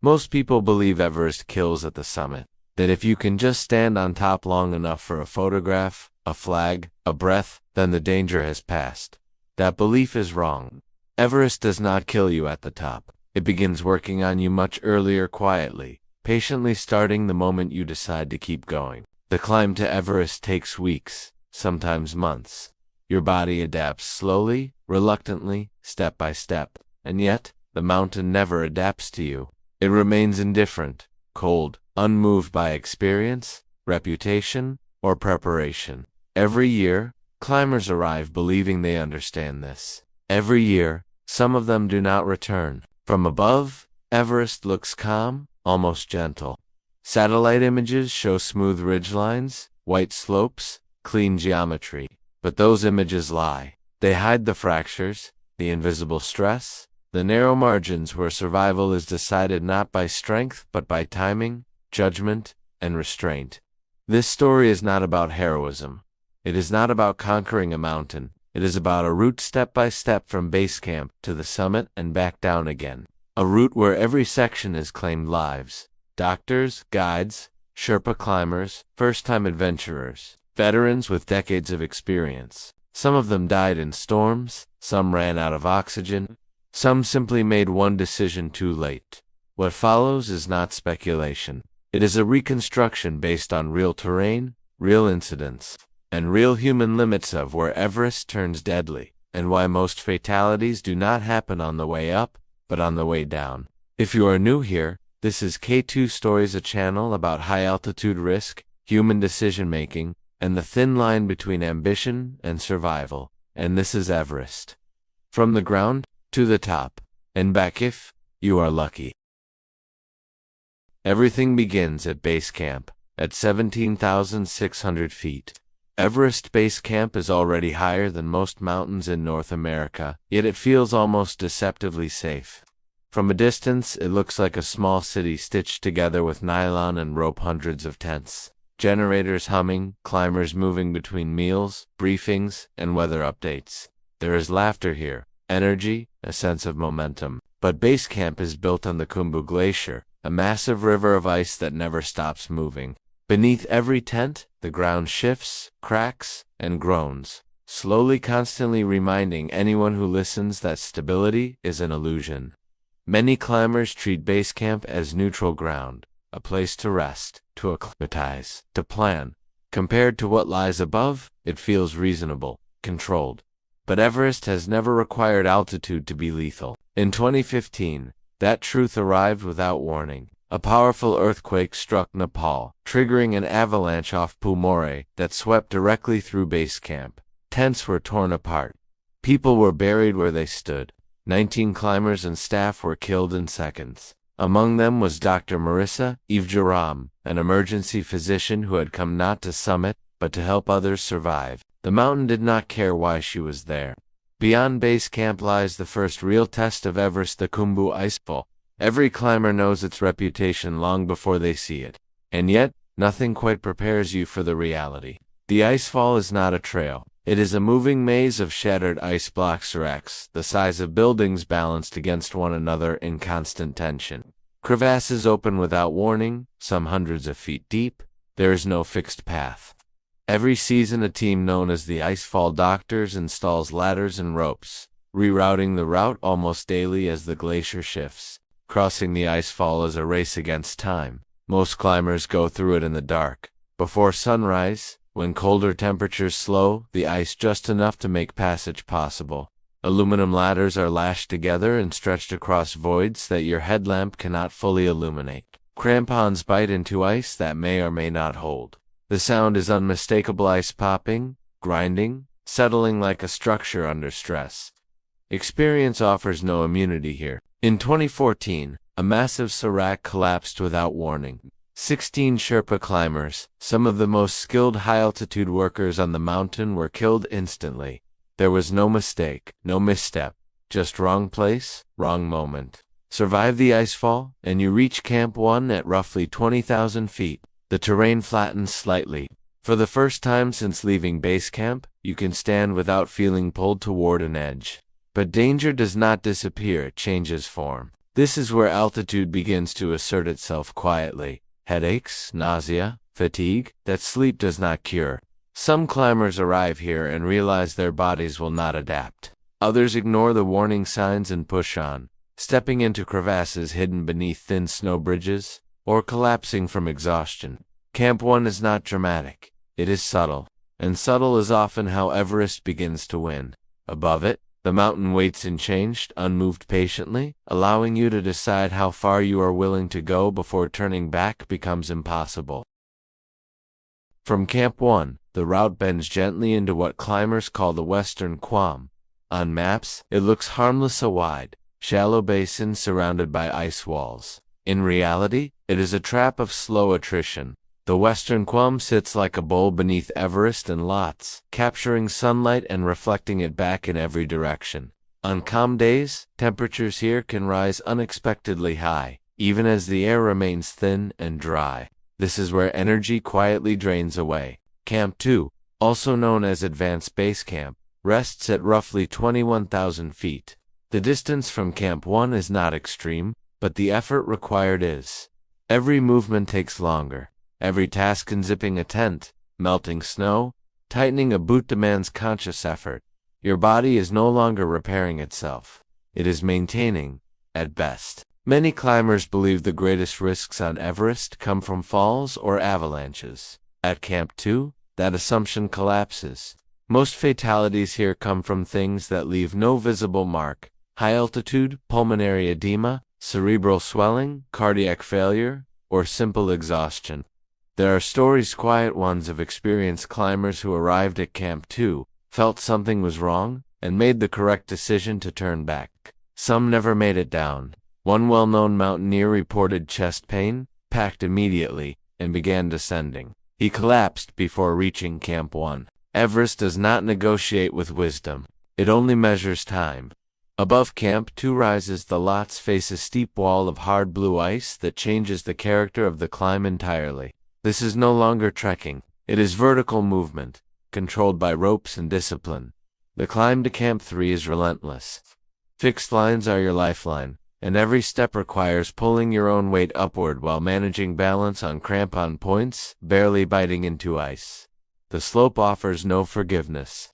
Most people believe Everest kills at the summit, that if you can just stand on top long enough for a photograph, a flag, a breath, then the danger has passed. That belief is wrong. Everest does not kill you at the top. It begins working on you much earlier, quietly, patiently, starting the moment you decide to keep going. The climb to Everest takes weeks, sometimes months. Your body adapts slowly, reluctantly, step by step, and yet, the mountain never adapts to you. It remains indifferent, cold, unmoved by experience, reputation, or preparation. Every year, climbers arrive believing they understand this. Every year, some of them do not return. From above, Everest looks calm, almost gentle. Satellite images show smooth ridgelines, white slopes, clean geometry. But those images lie. They hide the fractures, the invisible stress, the narrow margins where survival is decided not by strength but by timing, judgment, and restraint. This story is not about heroism. It is not about conquering a mountain. It is about a route step by step from base camp to the summit and back down again. A route where every section has claimed lives. Doctors, guides, Sherpa climbers, first-time adventurers, veterans with decades of experience. Some of them died in storms, some ran out of oxygen, some simply made one decision too late. What follows is not speculation. It is a reconstruction based on real terrain, real incidents, and real human limits of where Everest turns deadly, and why most fatalities do not happen on the way up, but on the way down. If you are new here, this is K2 Stories, a channel about high-altitude risk, human decision-making, and the thin line between ambition and survival. And this is Everest. From the ground to the top, and back if you are lucky. Everything begins at base camp, at 17,600 feet. Everest Base Camp is already higher than most mountains in North America, yet it feels almost deceptively safe. From a distance, it looks like a small city stitched together with nylon and rope, hundreds of tents, generators humming, climbers moving between meals, briefings, and weather updates. There is laughter here, energy, a sense of momentum. But base camp is built on the Khumbu Glacier, a massive river of ice that never stops moving. Beneath every tent, the ground shifts, cracks, and groans, slowly, constantly reminding anyone who listens that stability is an illusion. Many climbers treat base camp as neutral ground, a place to rest, to acclimatize, to plan. Compared to what lies above, it feels reasonable, controlled. But Everest has never required altitude to be lethal. In 2015, that truth arrived without warning. A powerful earthquake struck Nepal, triggering an avalanche off Pumore that swept directly through base camp. Tents were torn apart. People were buried where they stood. 19 climbers and staff were killed in seconds. Among them was Dr. Marissa Ivjaram, an emergency physician who had come not to summit, but to help others survive. The mountain did not care why she was there. Beyond base camp lies the first real test of Everest, the Khumbu Icefall. Every climber knows its reputation long before they see it. And yet, nothing quite prepares you for the reality. The icefall is not a trail. It is a moving maze of shattered ice blocks, racks, the size of buildings balanced against one another in constant tension. Crevasses open without warning, some hundreds of feet deep. There is no fixed path. Every season, a team known as the Icefall Doctors installs ladders and ropes, rerouting the route almost daily as the glacier shifts. Crossing the icefall is a race against time. Most climbers go through it in the dark. Before sunrise, when colder temperatures slow the ice just enough to make passage possible. Aluminum ladders are lashed together and stretched across voids that your headlamp cannot fully illuminate. Crampons bite into ice that may or may not hold. The sound is unmistakable: ice popping, grinding, settling like a structure under stress. Experience offers no immunity here. In 2014, a massive serac collapsed without warning. 16 Sherpa climbers, some of the most skilled high-altitude workers on the mountain, were killed instantly. There was no mistake, no misstep, just wrong place, wrong moment. Survive the icefall, and you reach Camp 1 at roughly 20,000 feet. The terrain flattens slightly. For the first time since leaving base camp, you can stand without feeling pulled toward an edge. But danger does not disappear, it changes form. This is where altitude begins to assert itself quietly. Headaches, nausea, fatigue that sleep does not cure. Some climbers arrive here and realize their bodies will not adapt. Others ignore the warning signs and push on, stepping into crevasses hidden beneath thin snow bridges, or collapsing from exhaustion. Camp 1 is not dramatic. It is subtle, and subtle is often how Everest begins to win. Above it, the mountain waits unchanged, unmoved patiently, allowing you to decide how far you are willing to go before turning back becomes impossible. From Camp 1, the route bends gently into what climbers call the Western Cwm. On maps, it looks harmless, a wide, shallow basin surrounded by ice walls. In reality, it is a trap of slow attrition. The Western Cwm sits like a bowl beneath Everest and Lhotse, capturing sunlight and reflecting it back in every direction. On calm days, temperatures here can rise unexpectedly high, even as the air remains thin and dry. This is where energy quietly drains away. Camp 2, also known as Advanced Base Camp, rests at roughly 21,000 feet. The distance from Camp 1 is not extreme, but the effort required is. Every movement takes longer. Every task unzipping a tent, melting snow, tightening a boot demands conscious effort. Your body is no longer repairing itself. It is maintaining, at best. Many climbers believe the greatest risks on Everest come from falls or avalanches. At Camp 2, that assumption collapses. Most fatalities here come from things that leave no visible mark: high altitude, pulmonary edema, cerebral swelling, cardiac failure, or simple exhaustion. There are stories, quiet ones, of experienced climbers who arrived at Camp 2, felt something was wrong, and made the correct decision to turn back. Some never made it down. One well-known mountaineer reported chest pain, packed immediately, and began descending. He collapsed before reaching Camp 1. Everest does not negotiate with wisdom. It only measures time. Above Camp 2 rises the Lhotse face, a steep wall of hard blue ice that changes the character of the climb entirely. This is no longer trekking. It is vertical movement, controlled by ropes and discipline. The climb to Camp 3 is relentless. Fixed lines are your lifeline, and every step requires pulling your own weight upward while managing balance on crampon points, barely biting into ice. The slope offers no forgiveness.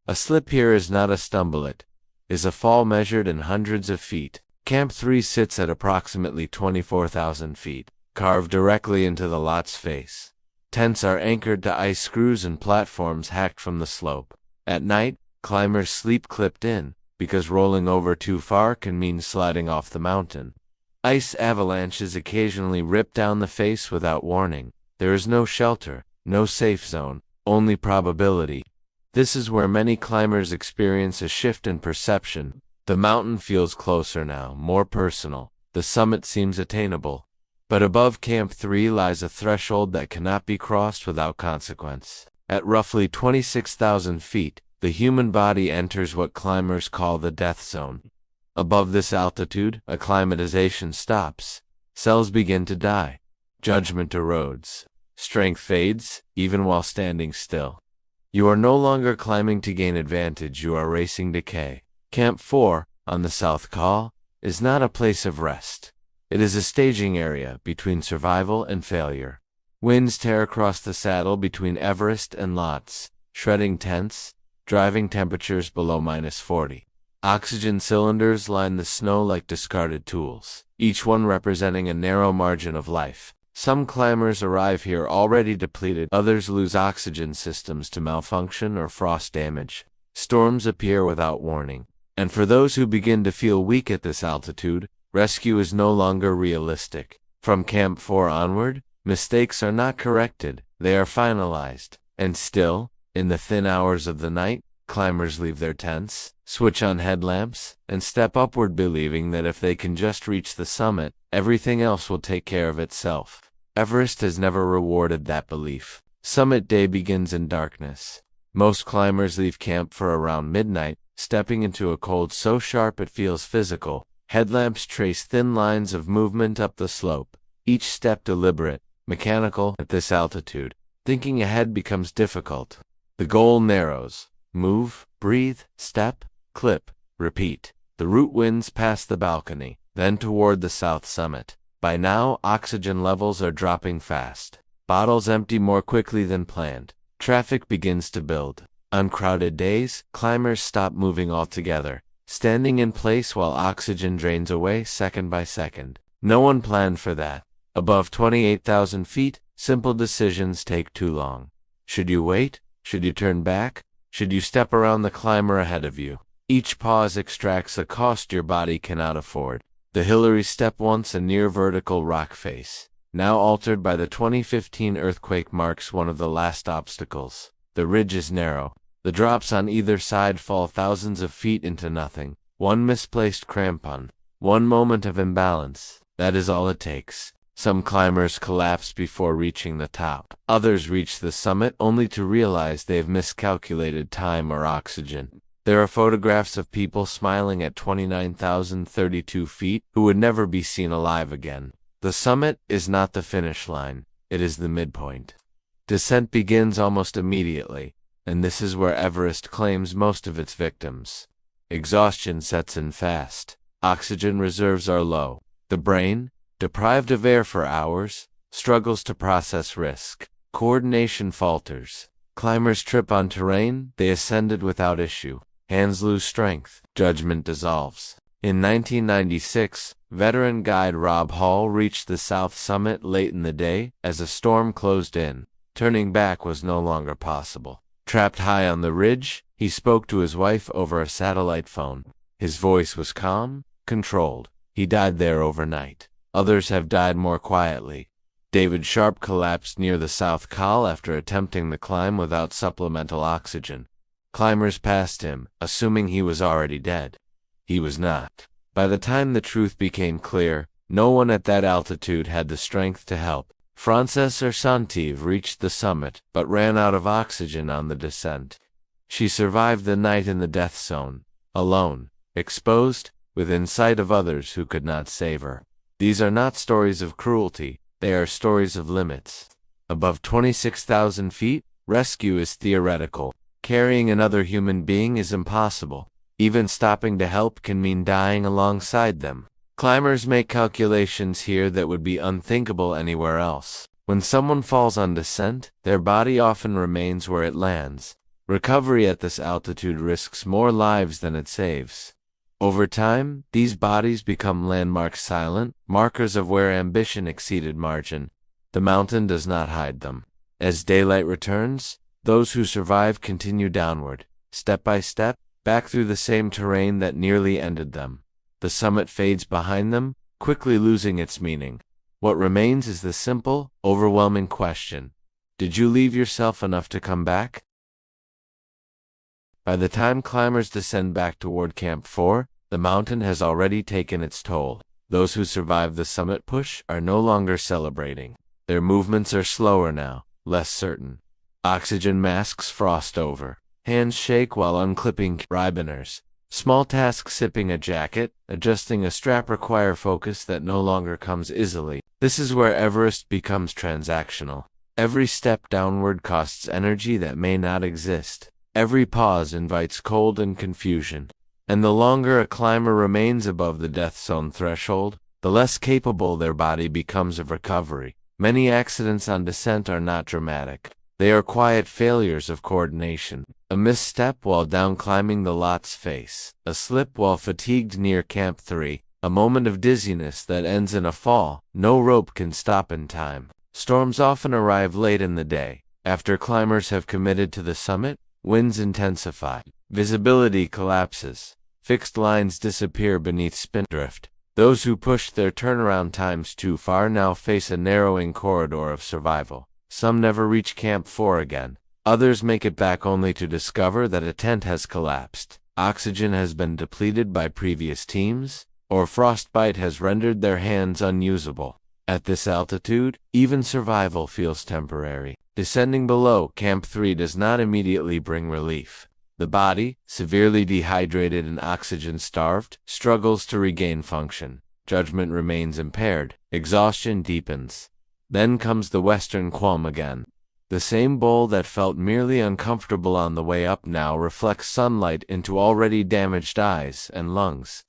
A slip here is not a stumble, it is a fall measured in hundreds of feet. Camp 3 sits at approximately 24,000 feet. Carved directly into the Lhotse face. Tents are anchored to ice screws and platforms hacked from the slope. At night, climbers sleep clipped in, because rolling over too far can mean sliding off the mountain. Ice avalanches occasionally rip down the face without warning. There is no shelter, no safe zone, only probability. This is where many climbers experience a shift in perception. The mountain feels closer now, more personal. The summit seems attainable. But above Camp 3 lies a threshold that cannot be crossed without consequence. At roughly 26,000 feet, the human body enters what climbers call the death zone. Above this altitude, acclimatization stops. Cells begin to die. Judgment erodes. Strength fades, even while standing still. You are no longer climbing to gain advantage, you are racing decay. Camp 4, on the South Col, is not a place of rest. It is a staging area between survival and failure. Winds tear across the saddle between Everest and Lhotse, shredding tents, driving temperatures below -40. Oxygen cylinders line the snow like discarded tools, each one representing a narrow margin of life. Some climbers arrive here already depleted, others lose oxygen systems to malfunction or frost damage. Storms appear without warning, and for those who begin to feel weak at this altitude, rescue is no longer realistic. From Camp 4 onward, mistakes are not corrected, they are finalized. And still, in the thin hours of the night, climbers leave their tents, switch on headlamps, and step upward believing that if they can just reach the summit, everything else will take care of itself. Everest has never rewarded that belief. Summit day begins in darkness. Most climbers leave camp for around midnight, stepping into a cold so sharp it feels physical. Headlamps trace thin lines of movement up the slope, each step deliberate, mechanical. At this altitude, thinking ahead becomes difficult. The goal narrows. Move, breathe, step, clip, repeat. The route winds past the balcony, then toward the south summit. By now, oxygen levels are dropping fast. Bottles empty more quickly than planned. Traffic begins to build. On crowded days, climbers stop moving altogether, standing in place while oxygen drains away second by second. No one planned for that. Above 28,000 feet, simple decisions take too long. Should you wait? Should you turn back? Should you step around the climber ahead of you? Each pause extracts a cost your body cannot afford. The Hillary step, once a near vertical rock face, now altered by the 2015 earthquake, marks one of the last obstacles. The ridge is narrow. The drops on either side fall thousands of feet into nothing. One misplaced crampon, one moment of imbalance, that is all it takes. Some climbers collapse before reaching the top. Others reach the summit only to realize they've miscalculated time or oxygen. There are photographs of people smiling at 29,032 feet who would never be seen alive again. The summit is not the finish line, it is the midpoint. Descent begins almost immediately, and this is where Everest claims most of its victims. Exhaustion sets in fast. Oxygen reserves are low. The brain, deprived of air for hours, struggles to process risk. Coordination falters. Climbers trip on terrain they ascended without issue. Hands lose strength. Judgment dissolves. In 1996, veteran guide Rob Hall reached the south summit late in the day as a storm closed in. Turning back was no longer possible. Trapped high on the ridge, he spoke to his wife over a satellite phone. His voice was calm, controlled. He died there overnight. Others have died more quietly. David Sharp collapsed near the South Col after attempting the climb without supplemental oxygen. Climbers passed him, assuming he was already dead. He was not. By the time the truth became clear, no one at that altitude had the strength to help. Frances Ursantive reached the summit, but ran out of oxygen on the descent. She survived the night in the death zone, alone, exposed, within sight of others who could not save her. These are not stories of cruelty, they are stories of limits. Above 26,000 feet, rescue is theoretical. Carrying another human being is impossible. Even stopping to help can mean dying alongside them. Climbers make calculations here that would be unthinkable anywhere else. When someone falls on descent, their body often remains where it lands. Recovery at this altitude risks more lives than it saves. Over time, these bodies become landmarks, silent markers of where ambition exceeded margin. The mountain does not hide them. As daylight returns, those who survive continue downward, step by step, back through the same terrain that nearly ended them. The summit fades behind them, quickly losing its meaning. What remains is the simple, overwhelming question: did you leave yourself enough to come back? By the time climbers descend back toward Camp 4, the mountain has already taken its toll. Those who survive the summit push are no longer celebrating. Their movements are slower now, less certain. Oxygen masks frost over. Hands shake while unclipping ribboners. Small tasks, sipping a jacket, adjusting a strap, require focus that no longer comes easily. This is where Everest becomes transactional. Every step downward costs energy that may not exist. Every pause invites cold and confusion. And the longer a climber remains above the death zone threshold, the less capable their body becomes of recovery. Many accidents on descent are not dramatic. They are quiet failures of coordination. A misstep while down climbing the Lhotse face, a slip while fatigued near Camp 3, a moment of dizziness that ends in a fall. No rope can stop in time. Storms often arrive late in the day. After climbers have committed to the summit, winds intensify. Visibility collapses. Fixed lines disappear beneath spindrift. Those who pushed their turnaround times too far now face a narrowing corridor of survival. Some never reach Camp 4 again. Others make it back only to discover that a tent has collapsed, oxygen has been depleted by previous teams, or frostbite has rendered their hands unusable. At this altitude, even survival feels temporary. Descending below Camp 3 does not immediately bring relief. The body, severely dehydrated and oxygen-starved, struggles to regain function. Judgment remains impaired. Exhaustion deepens. Then comes the Western Cwm again. The same bowl that felt merely uncomfortable on the way up now reflects sunlight into already damaged eyes and lungs.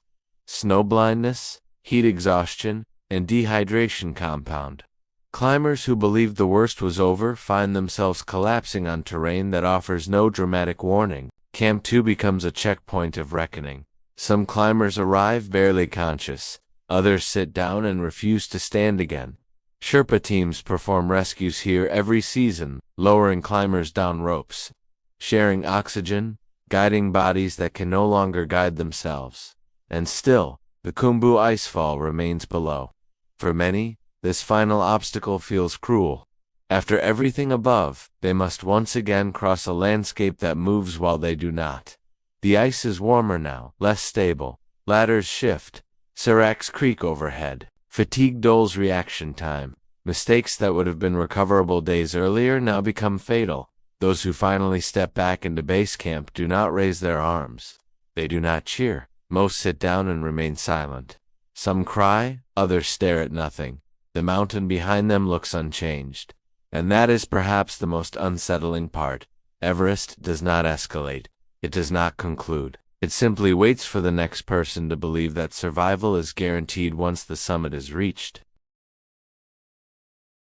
Snow blindness? heat exhaustion, and dehydration compound. Climbers who believed the worst was over find themselves collapsing on terrain that offers no dramatic warning. Camp 2 becomes a checkpoint of reckoning. Some climbers arrive barely conscious. Others sit down and refuse to stand again. Sherpa teams perform rescues here every season, lowering climbers down ropes, sharing oxygen, guiding bodies that can no longer guide themselves. And still, the Khumbu Icefall remains below. For many, this final obstacle feels cruel. After everything above, they must once again cross a landscape that moves while they do not. The ice is warmer now, less stable. Ladders shift. Seracs creak overhead. Fatigue dulls reaction time. Mistakes that would have been recoverable days earlier now become fatal. Those who finally step back into base camp do not raise their arms. They do not cheer. Most sit down and remain silent. Some cry, others stare at nothing. The mountain behind them looks unchanged. And that is perhaps the most unsettling part. Everest does not escalate. It does not conclude. It simply waits for the next person to believe that survival is guaranteed once the summit is reached.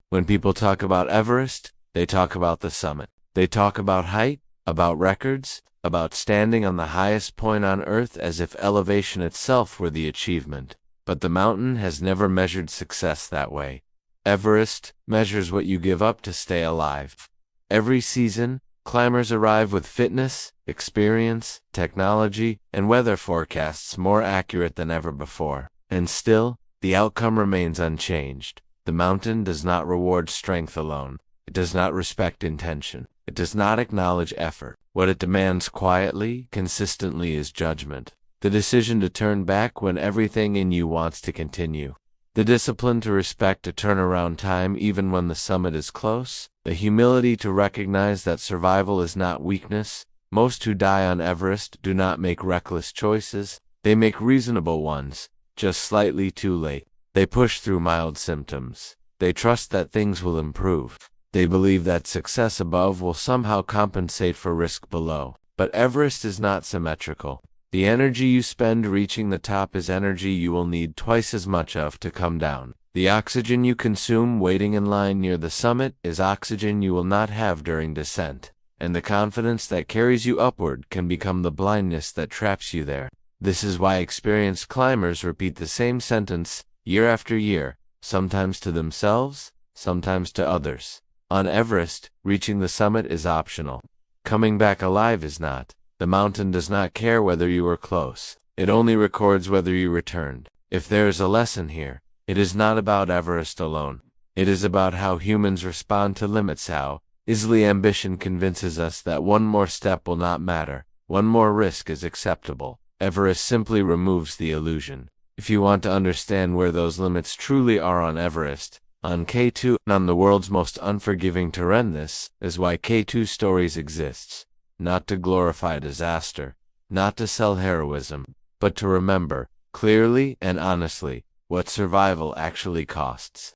When people talk about Everest, they talk about the summit. They talk about height, about records, about standing on the highest point on Earth as if elevation itself were the achievement. But the mountain has never measured success that way. Everest measures what you give up to stay alive. Every season, climbers arrive with fitness, experience, technology, and weather forecasts more accurate than ever before. And still, the outcome remains unchanged. The mountain does not reward strength alone. It does not respect intention. It does not acknowledge effort. What it demands quietly, consistently is judgment. The decision to turn back when everything in you wants to continue. The discipline to respect a turnaround time even when the summit is close. The humility to recognize that survival is not weakness. Most who die on Everest do not make reckless choices. They make reasonable ones, just slightly too late. They push through mild symptoms. They trust that things will improve. They believe that success above will somehow compensate for risk below. But Everest is not symmetrical. The energy you spend reaching the top is energy you will need twice as much of to come down. The oxygen you consume waiting in line near the summit is oxygen you will not have during descent. And the confidence that carries you upward can become the blindness that traps you there. This is why experienced climbers repeat the same sentence year after year, sometimes to themselves, sometimes to others. On Everest, reaching the summit is optional. Coming back alive is not. The mountain does not care whether you were close. It only records whether you returned. If there is a lesson here, it is not about Everest alone. It is about how humans respond to limits, how easily ambition convinces us that one more step will not matter, one more risk is acceptable. Everest simply removes the illusion. If you want to understand where those limits truly are on Everest, on K2, and on the world's most unforgiving terrain, this is why K2 Stories exists. Not to glorify disaster, not to sell heroism, but to remember, clearly and honestly, what survival actually costs.